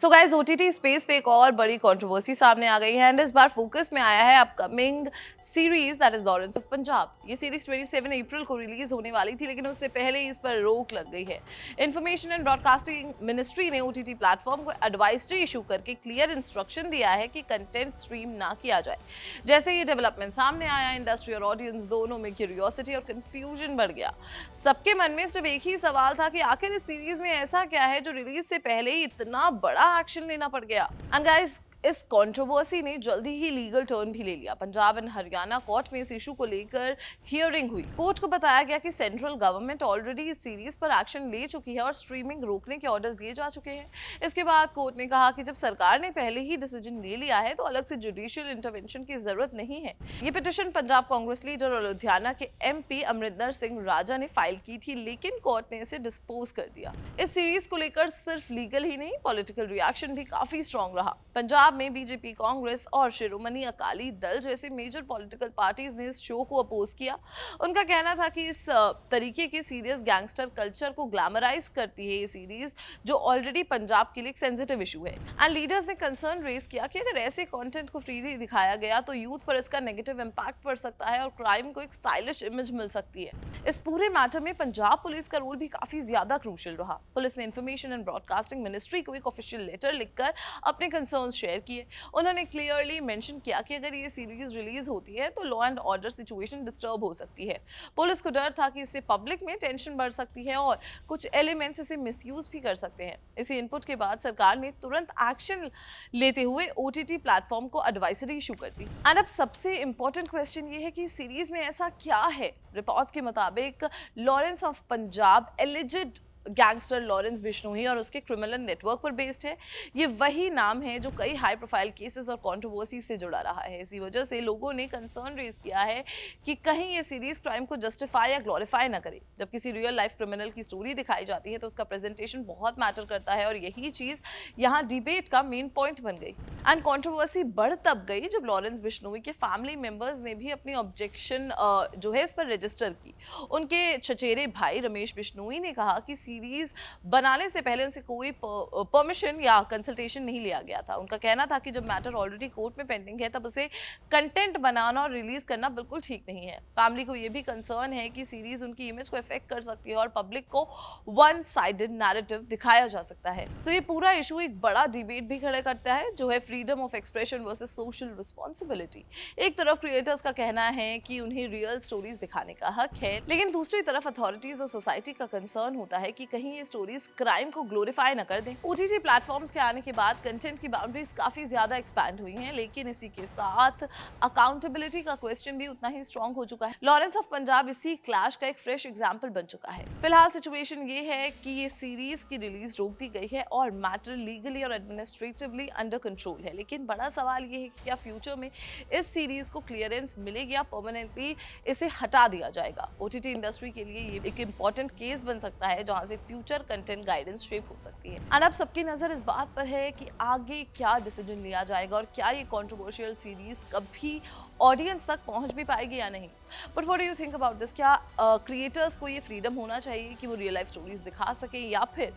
So guys, OTT space पे एक और बड़ी कंट्रोवर्सी सामने आ गई है एंड इस बार फोकस में आया है upcoming series that is Lawrence of Punjab. ये सीरीज 27 अप्रैल को रिलीज होने वाली थी, लेकिन उससे पहले ही इस पर रोक लग गई है। इंफॉर्मेशन एंड ब्रॉडकास्टिंग मिनिस्ट्री ने ओटीटी प्लेटफॉर्म को एडवाइजरी इशू करके क्लियर इंस्ट्रक्शन दिया है कि कंटेंट स्ट्रीम ना किया जाए। जैसे ये डेवलपमेंट सामने आया, इंडस्ट्री और ऑडियंस दोनों में क्यूरियोसिटी और कंफ्यूजन बढ़ गया। सबके मन में सिर्फ एक ही सवाल था कि आखिर इस सीरीज में ऐसा क्या है जो रिलीज से पहले ही इतना बड़ा एक्शन लेना पड़ गया। एंड गाइस, इस कंट्रोवर्सी ने जल्दी ही लीगल टर्न भी ले लिया। पंजाब एंड हरियाणा कोर्ट में इस इशू को लेकर हियरिंग हुई। कोर्ट को बताया गया कि सेंट्रल गवर्नमेंट ऑलरेडी इस सीरीज पर एक्शन ले चुकी है और स्ट्रीमिंग रोकने के ऑर्डर्स दिए जा चुके हैं। इसके बाद कोर्ट ने कहा कि जब सरकार ने पहले ही डिसीजन ले लिया है तो अलग से जुडिशियल इंटरवेंशन की जरूरत नहीं है। ये पिटीशन पंजाब कांग्रेस लीडर और लुधियाना के एमपी अमरिंदर सिंह राजा ने फाइल की थी, लेकिन कोर्ट ने इसे डिस्पोज कर दिया। इस सीरीज को लेकर सिर्फ लीगल ही नहीं, पॉलिटिकल रिएक्शन भी काफी स्ट्रॉन्ग रहा। पंजाब में बीजेपी, कांग्रेस और शिरोमणि अकाली दल जैसे मेजर पॉलिटिकल पार्टीज ने इस शो को अपोज किया। उनका कहना था कि इस तरीके के सीरियस गैंगस्टर कल्चर को ग्लैमराइज करती है ये सीरीज, जो ऑलरेडी पंजाब के लिए एक सेंसिटिव इशू है। एंड लीडर्स ने कंसर्न रेज किया कि अगर ऐसे कंटेंट को फ्रीली दिखाया गया तो यूथ पर इसका नेगेटिव इंपैक्ट पड़ सकता है और क्राइम को एक स्टाइलिश इमेज मिल सकती है। इस पूरे मैटर में पंजाब पुलिस का रोल भी काफी ज्यादा क्रूशियल रहा। पुलिस ने इंफॉर्मेशन एंड ब्रॉडकास्टिंग मिनिस्ट्री को एक ऑफिशियल लेटर लिखकर अपने कंसर्न्स शेयर किए। उन्होंने क्लियरली मेंशन किया कि अगर ये सीरीज रिलीज होती है तो law and order situation disturb हो सकती है। पुलिस को डर था कि इससे पब्लिक में टेंशन बढ़ सकती है और कुछ एलिमेंट्स इसे मिसयूज भी कर सकते हैं। इसी इनपुट के बाद सरकार ने तुरंत एक्शन लेते हुए ओटीटी प्लेटफॉर्म को एडवाइजरी इशू कर दी। एंड अब सबसे इंपॉर्टेंट क्वेश्चन ये है कि सीरीज में ऐसा क्या है। रिपोर्ट्स के मुताबिक Lawrence of Punjab alleged gangster Lawrence Bishnoi और उसके क्रिमिनल नेटवर्क पर बेस्ड है। ये वही नाम है जो कई हाई प्रोफाइल केसेस और कंट्रोवर्सी से जुड़ा रहा है। इसी वजह से लोगों ने कंसर्न रेज किया है कि कहीं ये सीरीज क्राइम को जस्टिफाई या ग्लोरीफाई ना करे। जब किसी रियल लाइफ क्रिमिनल की स्टोरी दिखाई जाती है तो उसका प्रेजेंटेशन बहुत मैटर करता है और यही चीज यहाँ डिबेट का मेन पॉइंट बन गई। एंड कंट्रोवर्सी बढ़ तब गई जब लॉरेंस बिश्नोई के फैमिली मेंबर्स ने भी अपनी ऑब्जेक्शन जो है इस पर रजिस्टर की। उनके चचेरे भाई रमेश बिश्नोई ने कहा कि सीरीज बनाने से पहले उनसे कोई परमिशन या कंसल्टेशन नहीं लिया गया था। उनका कहना था कि जब मैटर ऑलरेडी कोर्ट में पेंडिंग है तब उसे कंटेंट बनाना और रिलीज करना बिल्कुल ठीक नहीं है। फैमिली को यह भी कंसर्न है कि सीरीज उनकी इमेज को इफेक्ट कर सकती है और पब्लिक को वन साइडेड नैरेटिव दिखाया जा सकता है। सो ये पूरा इशू एक बड़ा डिबेट भी खड़ा करता है, जो है freedom of expression versus social responsibility. एक तरफ क्रिएटर्स का कहना है कि उन्हें रियल स्टोरीज दिखाने का हक है, लेकिन दूसरी तरफ अथॉरिटीज और सोसाइटी का कंसर्न होता है कि कहीं ये स्टोरीज क्राइम को ग्लोरीफाई न कर दें। ओटीटी प्लेटफॉर्म्स के आने के बाद कंटेंट की बाउंड्रीज काफी ज्यादा एक्सपैंड हुई हैं, लेकिन इसी के साथ अकाउंटेबिलिटी का क्वेश्चन भी उतना ही स्ट्रॉन्ग हो चुका है। लॉरेंस ऑफ पंजाब इसी क्लैश का एक फ्रेश एग्जांपल बन चुका है। फिलहाल सिचुएशन ये है कि ये सीरीज की रिलीज रोक दी गई है और मैटर लीगली और एडमिनिस्ट्रेटिवली अंडर कंट्रोल है, लेकिन बड़ा सवाल ये है कि क्या फ्यूचर में इस सीरीज को क्लियरेंस मिलेगी या परमानेंटली इसे हटा दिया जाएगा। ओटीटी इंडस्ट्री के लिए ये एक इंपॉर्टेंट केस बन सकता है जहां से फ्यूचर कंटेंट गाइडेंस शेप हो सकती है। एंड अब सबकी नजर इस बात पर है कि आगे क्या डिसीजन लिया जाएगा और क्या ये कंट्रोवर्शियल सीरीज कभी ऑडियंस तक पहुंच भी पाएगी या नहीं। But what do you think about this? क्या क्रिएटर्स को ये फ्रीडम होना चाहिए कि वो रियल लाइफ स्टोरीज दिखा सकें, या फिर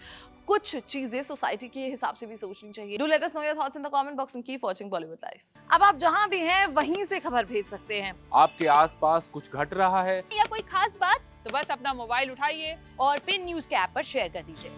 कुछ चीजें सोसाइटी के हिसाब से भी सोचनी चाहिए? Do let us know your thoughts in the comment box and keep watching Bollywood life. अब आप जहां भी हैं वहीं से खबर भेज सकते हैं। आपके आसपास कुछ घट रहा है या कोई खास बात, तो बस अपना मोबाइल उठाइए और पिन न्यूज के ऐप पर शेयर कर दीजिए।